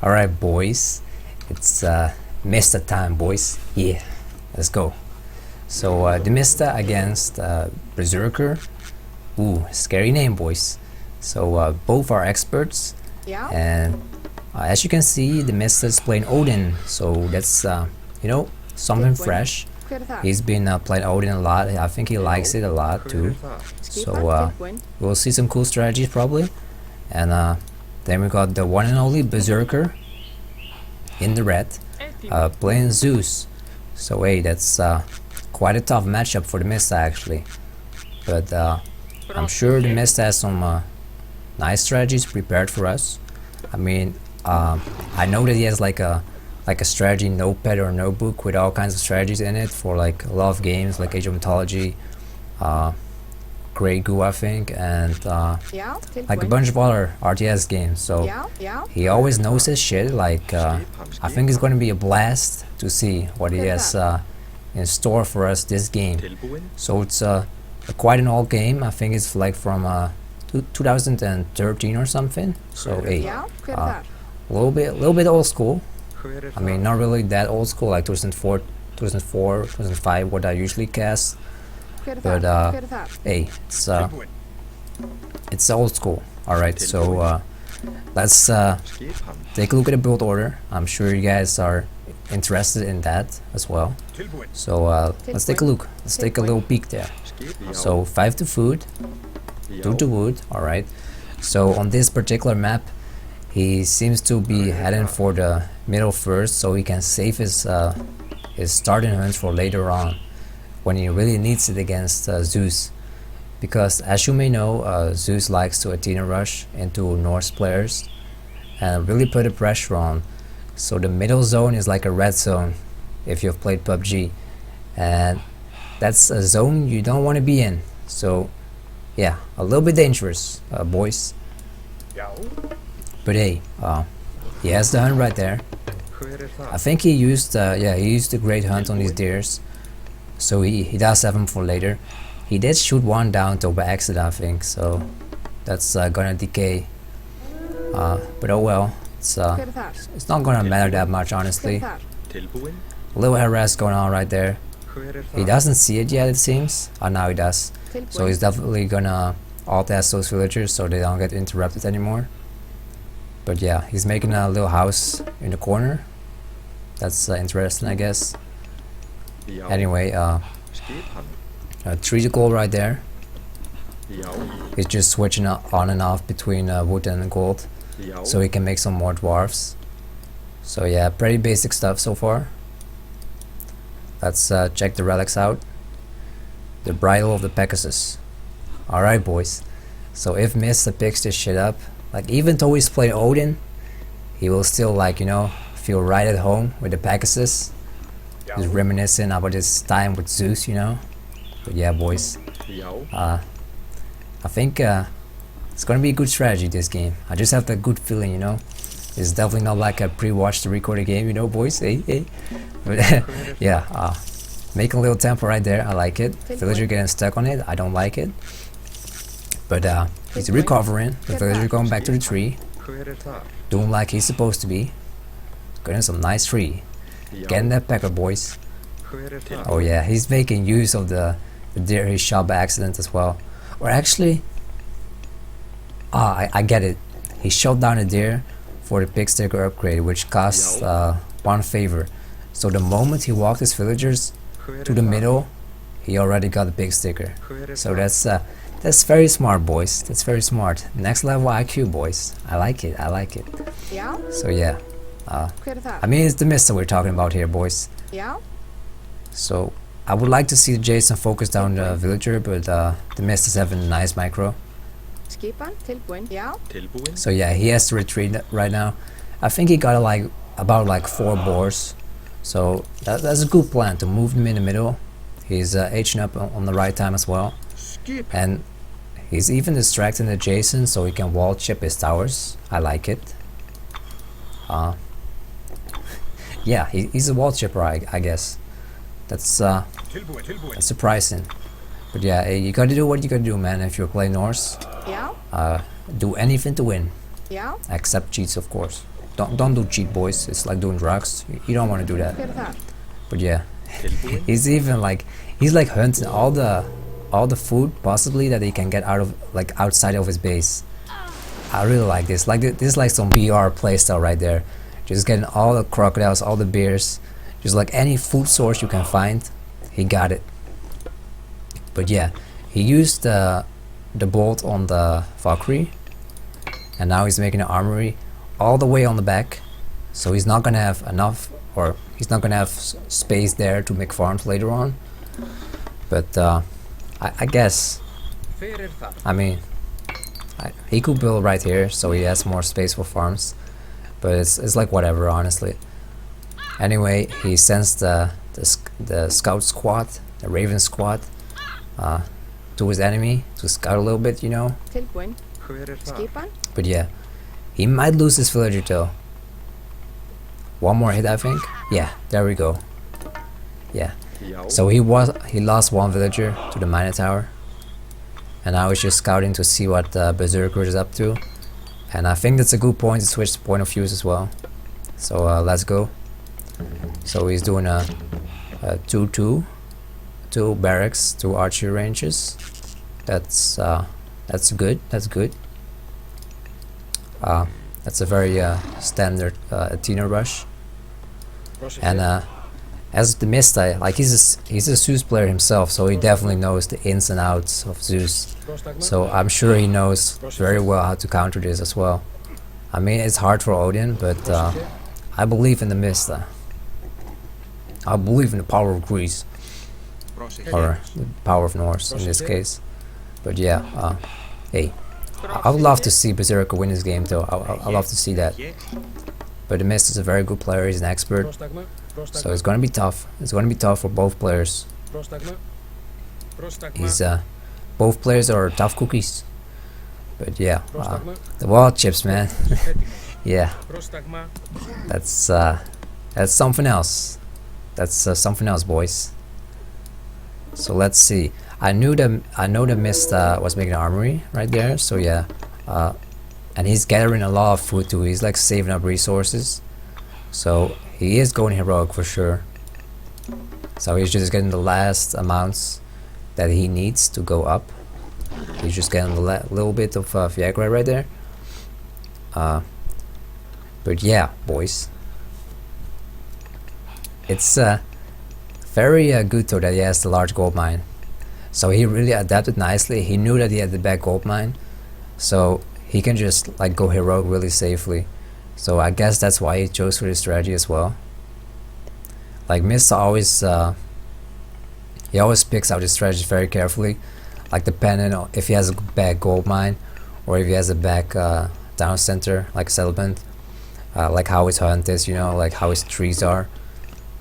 Alright, boys, it's Mista time, boys. Yeah, let's go. So theMista against Berserker. Ooh, scary name, boys. So both are experts, Yeah. and as you can see, theMista is playing Odin. So that's something fresh. He's been playing Odin a lot. I think he likes it a lot too. So we'll see some cool strategies probably. And then we got the one and only Berserker in the red, playing Zeus. So hey, that's quite a tough matchup for theMista actually. But I'm sure theMista has some nice strategies prepared for us. I mean, I know that he has like a strategy notepad or notebook with all kinds of strategies in it for like a lot of games like Age of Mythology, Grey Goo I think, and like a bunch of other RTS games. So he always knows his shit. Like I think it's going to be a blast to see what he has in store for us this game. So it's quite an old game. I think it's like from 2013 or something. So hey, a little bit old school. I mean, not really that old school, like 2004, 2005, what I usually cast. But hey, it's old school. All right, so let's take a look at the build order. I'm sure you guys are interested in that as well. So let's take a look. Let's take a little peek there. So 5 to food, 2 to wood. All right. So on this particular map, he seems to be heading for the middle first, so he can save his starting hunt for later on, when he really needs it against Zeus. Because as you may know, Zeus likes to Athena rush into Norse players and really put a pressure on. So the middle zone is like a red zone if you've played PUBG, and that's a zone you don't want to be in. So yeah, a little bit dangerous, boys. But hey, he has the hunt right there. I think he used the great hunt on these deers, so he does have them for later. He did shoot one down though by accident, I think, so that's gonna decay. But oh well, it's not gonna matter that much, honestly. A little harass going on right there. He doesn't see it yet, it seems. Now he does. So he's definitely gonna alt-S those villagers so they don't get interrupted anymore. But yeah, he's making a little house in the corner. That's interesting, I guess. Anyway, 3 to gold right there. He's just switching on and off between wood and gold, so he can make some more dwarfs. So yeah, pretty basic stuff so far. Let's check the relics out. The bridle of the Pegasus. Alright, boys. So if Mista picks this shit up, like even though he's playing Odin, he will still like, feel right at home with the Pegasus. Just reminiscing about his time with Zeus, But yeah, boys. I think it's gonna be a good strategy this game. I just have that good feeling, It's definitely not like a pre-watched recorded game, boys. Hey. But yeah, making a little tempo right there. I like it. Villager getting stuck on it. I don't like it. But he's recovering. The villager going back to the tree, doing like he's supposed to be. Getting some nice tree. Getting that pecker, boys. Oh yeah, he's making use of the deer he shot by accident as well. Or actually, I get it. He shot down a deer for the pig sticker upgrade, which costs 1 favor. So the moment he walked his villagers to the middle, he already got the pig sticker. So that's very smart, boys. That's very smart. Next level IQ, boys. I like it. I like it. So yeah. I mean, it's theMista we're talking about here, boys. So I would like to see Jason focus down the villager, but theMista's having a nice micro. So yeah, he has to retreat right now. I think he got about 4 boars. So that's a good plan to move him in the middle. He's aging up on the right time as well. And he's even distracting the Jason so he can wall chip his towers. I like it. Yeah, he's a wall chipper, I guess. That's surprising. But yeah, you gotta do what you gotta do, man. If you're playing Norse, do anything to win. Except cheats, of course. don't do cheat, boys. It's like doing drugs. You don't want to do that. But yeah, he's even like he's like hunting all the food possibly that he can get out of like outside of his base. I really like this. Like this is like some BR playstyle right there. Just getting all the crocodiles, all the bears, just like any food source you can find, he got it. But yeah, he used the bolt on the Valkyrie, and now he's making an armory all the way on the back, so he's not gonna have enough, or he's not gonna have space there to make farms later on. But I guess, I mean, he could build right here, so he has more space for farms. But it's like whatever, honestly. Anyway, he sends the scout squad, the Raven squad, to his enemy to scout a little bit, you know. But yeah, he might lose his villager though. One more hit, I think. Yeah, there we go. Yeah. So he lost one villager to the Minotaur, and now he's just scouting to see what Berserker is up to. And I think that's a good point to switch the point of views as well. So let's go. So he's doing a 2-2, 2 barracks, 2 archery ranges. That's good. That's good. That's a very standard Athena rush. And as theMista, like he's a Zeus player himself, so he definitely knows the ins and outs of Zeus. So I'm sure he knows very well how to counter this as well. I mean, it's hard for Odin, but I believe in theMista. I believe in the power of Greece, or the power of Norse in this case. But yeah, hey, I would love to see Berserker win this game though. I love to see that. But theMista is a very good player. He's an expert, so it's gonna be tough. It's gonna be tough for both players. He's both players are tough cookies. But yeah, the wall chips, man. Yeah, that's something else. That's something else, boys. So let's see. I know theMista was making an armory right there. So yeah, and he's gathering a lot of food too. He's like saving up resources. So he is going heroic for sure. So he's just getting the last amounts that he needs to go up. He's just getting a little bit of Viagra right there. But yeah, boys, it's very good though that he has the large gold mine. So he really adapted nicely. He knew that he had the bad gold mine, so he can just like go heroic really safely. So I guess that's why he chose for this strategy as well. Like Mista always, he always picks out his strategy very carefully, like depending on if he has a bad gold mine or if he has a back town center like settlement, like how his hunt is, you know, like how his trees are.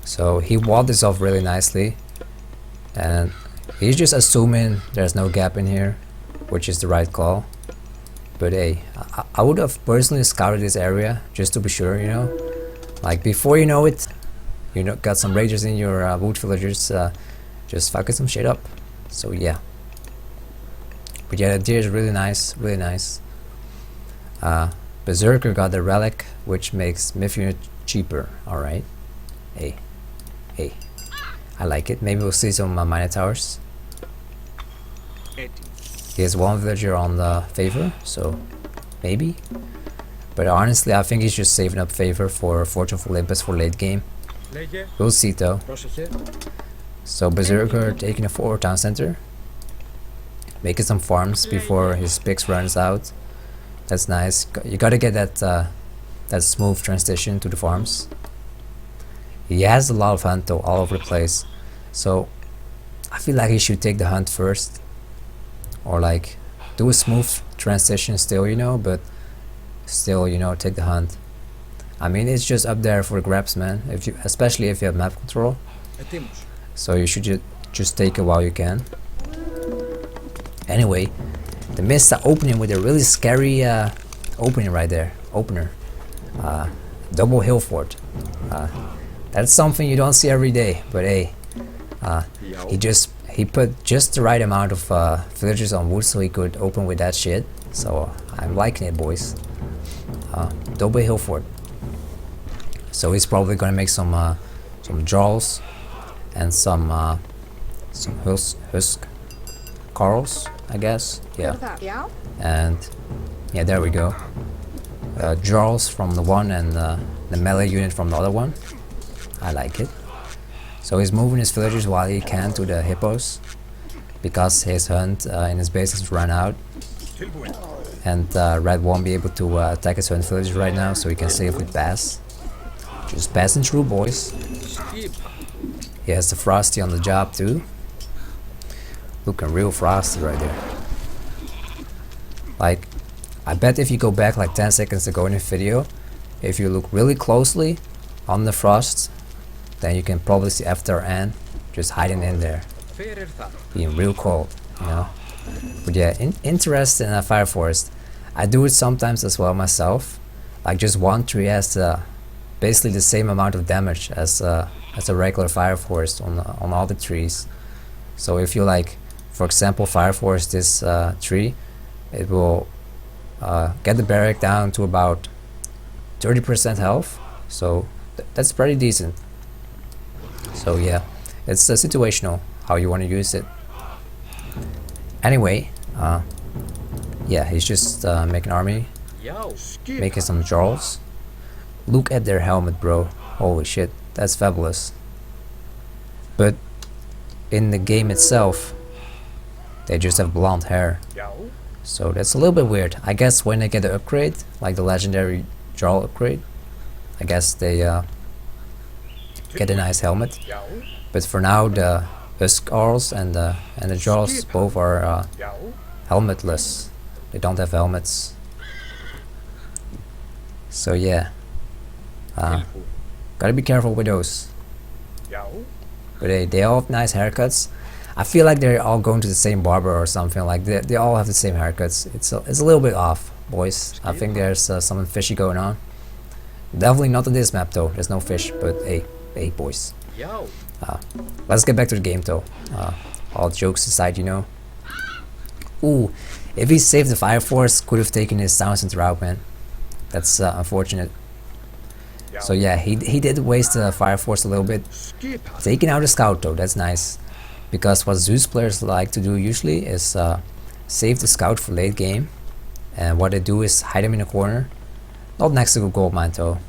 So he walled this off really nicely, and he's just assuming there's no gap in here, which is the right call. But hey, I would have personally scouted this area just to be sure, you know, like before you know it, you know, got some ragers in your wood villagers just fucking some shit up. So yeah, but yeah, the deer is really nice, really nice. Berserker got the relic, which makes Mythology cheaper. All right, hey, I like it. Maybe we'll see some Minotaurs. He has one villager on the favor, so maybe. But honestly, I think he's just saving up favor for Forge of Olympus for late game. We'll see though. So Berserker taking a 4 town center, making some farms before his picks runs out. That's nice. You gotta get that smooth transition to the farms. He has a lot of hunt though all over the place, so I feel like he should take the hunt first, or like do a smooth transition still, you know, but still, you know, take the hunt. I mean, it's just up there for grabs, man, especially if you have map control. So you should just take it while you can. Anyway, theMista opening with a really scary opening right there. Opener, double hill fort. That's something you don't see every day. But hey, he put just the right amount of villagers on wood so he could open with that shit. So I'm liking it, boys. Double hill fort. So he's probably gonna make some jaws and some husk corals, I guess. Yeah. And yeah, there we go. Jaws from the one and the melee unit from the other one. I like it. So he's moving his villagers while he can to the hippos, because his hunt in his base has run out, and Red won't be able to attack his hunt villagers right now, so he can safely pass. Just passing through, boys. He has the Frosty on the job too. Looking real frosty right there. Like, I bet if you go back like 10 seconds ago in the video, if you look really closely on the frost, then you can probably see After Ann just hiding in there, being real cold, you know. But yeah, interest in a fire forest. I do it sometimes as well myself. Like, just one tree has basically the same amount of damage as a regular fire forest on all the trees. So if you, like, for example, fire forest this tree, it will get the barrack down to about 30% health. So that's pretty decent. So yeah, it's situational how you want to use it. Anyway, yeah, he's just making army, making some jarls. Look at their helmet, bro. Holy shit, that's fabulous. But in the game itself, they just have blonde hair. So that's a little bit weird. I guess when they get the upgrade, like the legendary jarl upgrade, I guess they get a nice helmet. But for now, the Huskars and the jarls both are helmetless. They don't have helmets. So yeah, gotta be careful with those. But they all have nice haircuts. I feel like they're all going to the same barber or something. Like they all have the same haircuts. It's a little bit off, boys. I think there's something fishy going on. Definitely not on this map though. There's no fish. But hey, boys. Let's get back to the game though. All jokes aside, you know. Ooh, if he saved the fire force, could have taken his Townsend route, man. That's unfortunate. So yeah, he did waste the fire force a little bit. Taking out a scout though, that's nice. Because what Zeus players like to do usually is save the scout for late game, and what they do is hide him in a corner, not next to a gold mine though.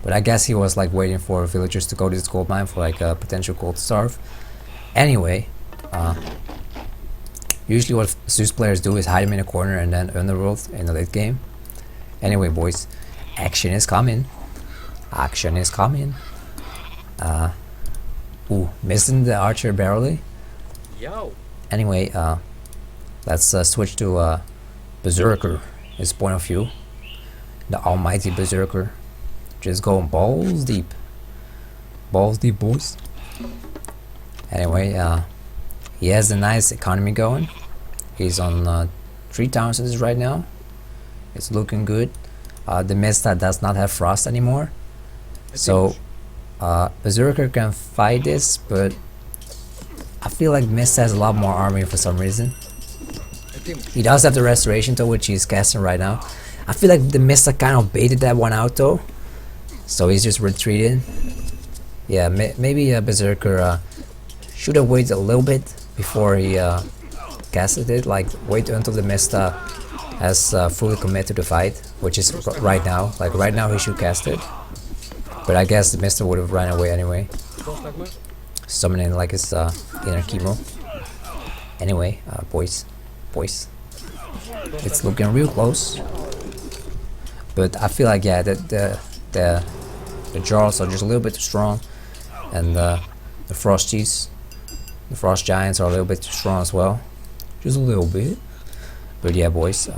But I guess he was like waiting for villagers to go to this gold mine for like a potential gold starve. Anyway, usually what Zeus players do is hide him in a corner and then underworld in the late game. Anyway, boys, action is coming. Action is coming. Ooh, missing the archer barely. Anyway, let's switch to Berserker, his point of view. The almighty Berserker. Just going balls deep. Balls deep, boys. Anyway, he has a nice economy going. He's on 3,000 right now. It's looking good. The Mista does not have frost anymore. So Berserker can fight this, but I feel like Mista has a lot more army for some reason. He does have the restoration though, which he's casting right now. I feel like the Mista kind of baited that one out though, so he's just retreating. Yeah, maybe Berserker should have waited a little bit before he casted it. Like, wait until the Mista has fully committed to the fight, which is right now. Like right now he should cast it. But I guess the Mista would have run away anyway, summoning like his inner chemo. Anyway, boys, it's looking real close. But I feel like yeah, the jaws are just a little bit too strong, and the frosties, the frost giants are a little bit too strong as well, just a little bit. But yeah, boys,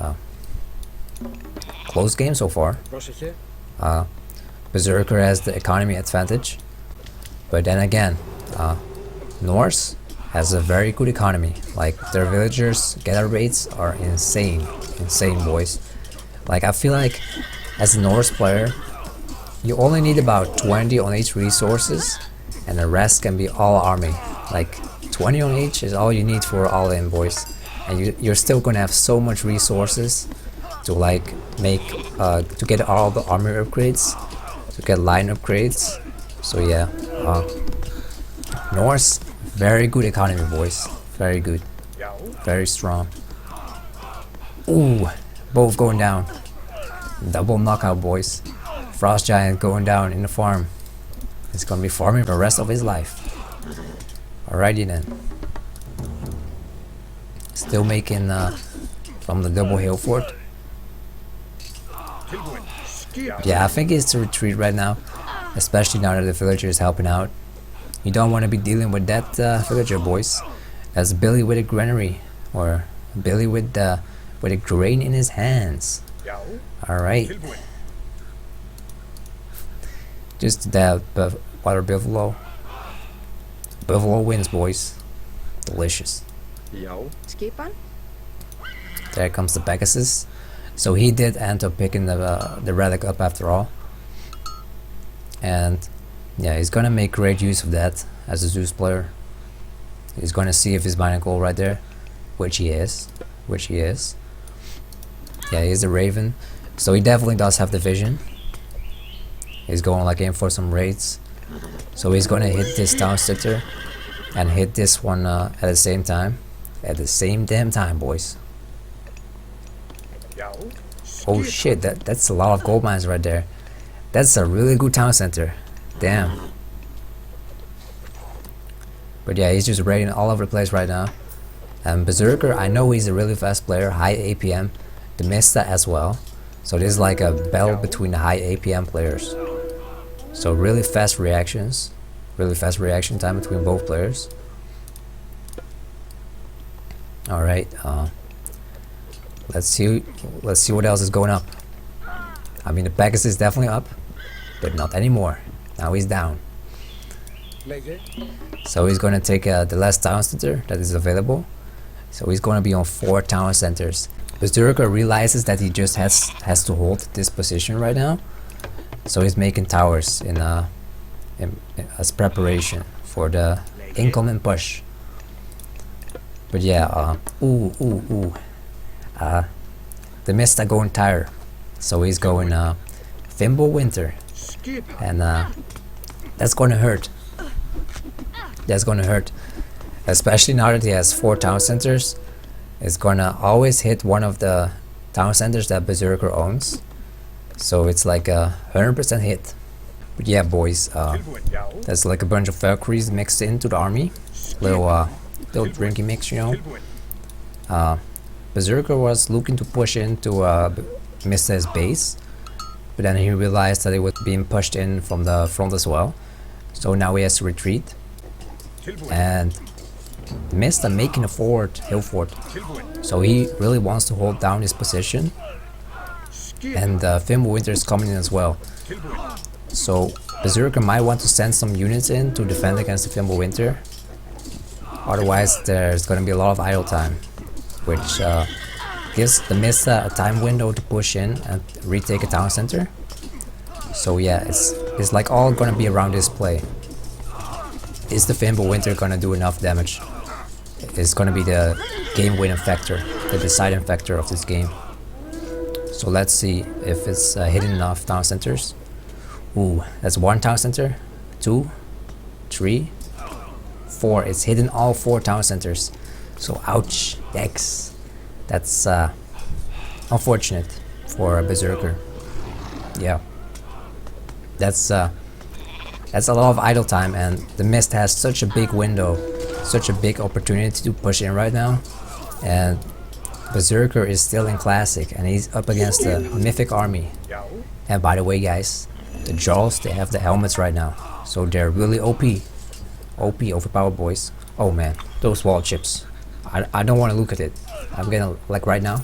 close game so far. Berserker has the economy advantage, but then again, Norse has a very good economy. Like, their villagers gather rates are insane, boys. Like, I feel like as a Norse player, you only need about 20 on each resources, and the rest can be all army. Like 20 on each is all you need for all in, boys, and you're still gonna have so much resources to like make to get all the armor upgrades. to get line upgrades. So yeah, Norse, very good economy, boys. Very good, very strong. Ooh, both going down. Double knockout, boys. Frost Giant going down in the farm. He's gonna be farming for the rest of his life. Alrighty then. Still making from the double hill fort. Yeah, I think it's to retreat right now, especially now that the villager is helping out. You don't want to be dealing with that villager, boys. That's Billy with a granary, or Billy with a grain in his hands. All right. Just that water buffalo. Buffalo wins, boys. Delicious. There comes the Pegasus. So he did end up picking the relic up after all. And yeah, he's gonna make great use of that as a Zeus player. He's gonna see if he's buying a goal right there, which he is. Yeah, he's a Raven, so he definitely does have the vision. He's going like in for some raids, so he's gonna hit this town center and hit this one at the same time. At the same damn time, boys. Oh shit, that's a lot of gold mines right there. That's a really good town center. Damn. But yeah, he's just raiding all over the place right now. And Berserker, I know he's a really fast player, high APM. theMista as well. So this is like a battle between the high APM players. So really fast reactions. Really fast reaction time between both players. Alright, let's see what else is going up. I mean, the Pegasus is definitely up, but not anymore. Now he's down. So he's gonna take the last town center that is available. So he's gonna be on 4 town centers. Berserker realizes that he just has to hold this position right now. So he's making towers in as preparation for the incoming push. But yeah, theMista going tire, so he's going Thimble Winter, and that's gonna hurt. That's gonna hurt, especially now that he has 4 town centers. It's gonna always hit one of the town centers that Berserker owns, so it's like a 100% hit. But yeah, boys, that's like a bunch of Valkyries mixed into the army. Little drinking mix, you know. Berserker was looking to push into Mista's base, but then he realized that it was being pushed in from the front as well. So now he has to retreat. And Mista making a hill fort. So he really wants to hold down his position. And Thimble Winter is coming in as well. So Berserker might want to send some units in to defend against the Thimble Winter. Otherwise there's gonna be a lot of idle time, which gives theMista a time window to push in and retake a town center. So yeah, it's like all gonna be around this play. Is the Thimble Winter gonna do enough damage? It's gonna be the game winning factor, the deciding factor of this game. So let's see if it's hitting enough town centers. Ooh, that's 1 town center, 2, 3, 4. It's hitting all 4 town centers. So ouch, yikes. That's unfortunate for a Berserker. Yeah, that's a lot of idle time, and theMista has such a big window, such a big opportunity to push in right now. And Berserker is still in Classic, and he's up against the Mythic army. And by the way, guys, the Jaws, they have the helmets right now, so they're really OP, overpowered, boys. Oh man, those wall chips. I don't want to look at it. I'm getting, like right now,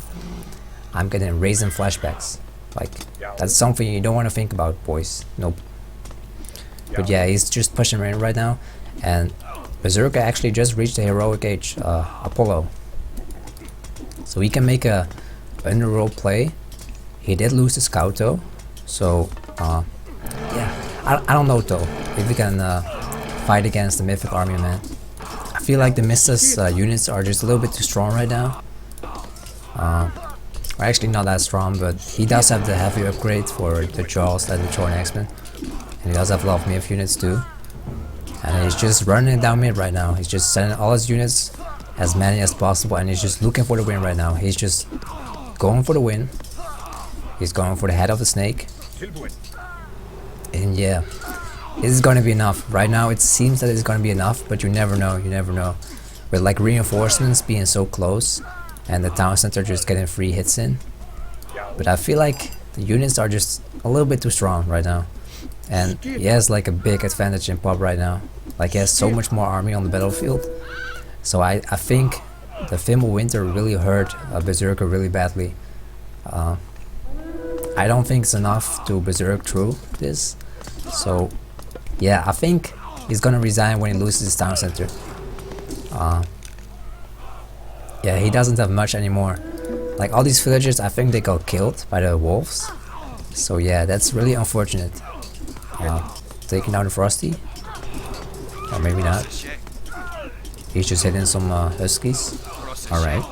I'm getting raisin flashbacks. Like, that's something you don't want to think about, boys. Nope. But yeah, he's just pushing in right now, and Berserker actually just reached the heroic age, Apollo. So he can make a underworld play. He did lose the scout though, so yeah, I don't know though if he can fight against the Mythic army, man. I feel like theMista's units are just a little bit too strong right now. Or actually not that strong, but he does have the heavy upgrade for the Jaws and the Thorn X-Men. and he does have a lot of myth units too. And he's just running down mid right now. He's just sending all his units, as many as possible, and he's just looking for the win right now. He's just going for the win. He's going for the head of the snake. And yeah, this is gonna be enough. Right now it seems that it's gonna be enough, but you never know, you never know. With like reinforcements being so close and the town center just getting free hits in. But I feel like the units are just a little bit too strong right now. And he has like a big advantage in pop right now. Like he has so much more army on the battlefield. So I think the Thimble Winter really hurt Berserker really badly. I don't think it's enough to Berserk through this. So yeah, I think he's gonna resign when he loses his town center. Yeah, he doesn't have much anymore. Like all these villagers, I think they got killed by the wolves. So yeah, that's really unfortunate. Taking down the Frosty, or maybe not. He's just hitting some huskies. Alright.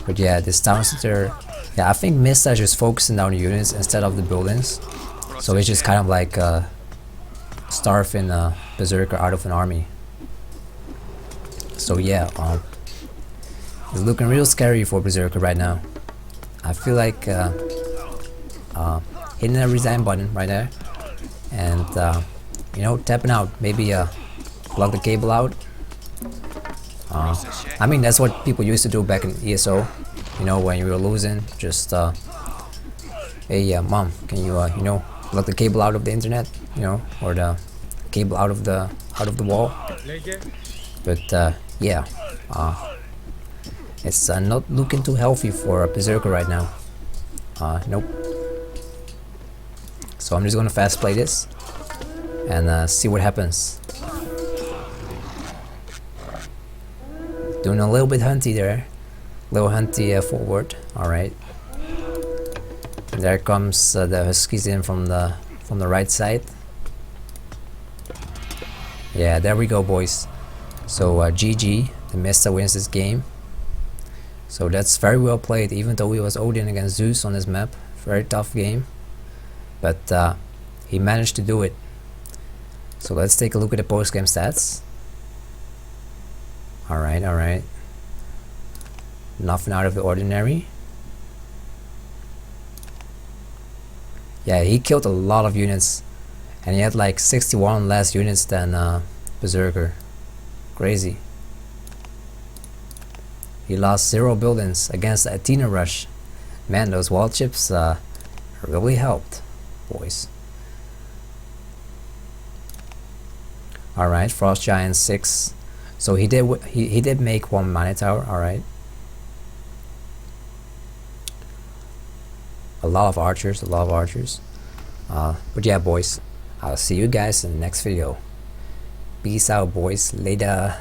But yeah, this town center, yeah, I think Mista is just focusing down the units instead of the buildings. So it's just kind of like starving Berserker out of an army. So yeah, it's looking real scary for Berserker right now. I feel like hitting the resign button right there, and you know, tapping out, maybe plug the cable out. I mean, that's what people used to do back in ESO. You know, when you were losing, just hey, mom, can you you know, plug the cable out of the internet, you know, or the cable out of the wall. But yeah, it's not looking too healthy for a Berserker right now. Nope. So I'm just gonna fast play this and see what happens. Doing a little bit hunty there, little hunty forward. All right. And there comes the Huskies in from the right side. Yeah, there we go, boys. So GG, theMista wins this game. So that's very well played, even though he was Odin against Zeus on this map. Very tough game, but he managed to do it. So let's take a look at the post-game stats. Alright, alright. Nothing out of the ordinary. Yeah, he killed a lot of units, and he had like 61 less units than Berserker. Crazy. He lost 0 buildings against the Athena rush. Man, those wall chips really helped, boys. Alright, Frost Giant 6. So he did make 1 mana tower. Alright. A lot of archers, but yeah, boys, I'll see you guys in the next video. Peace out, boys. Later.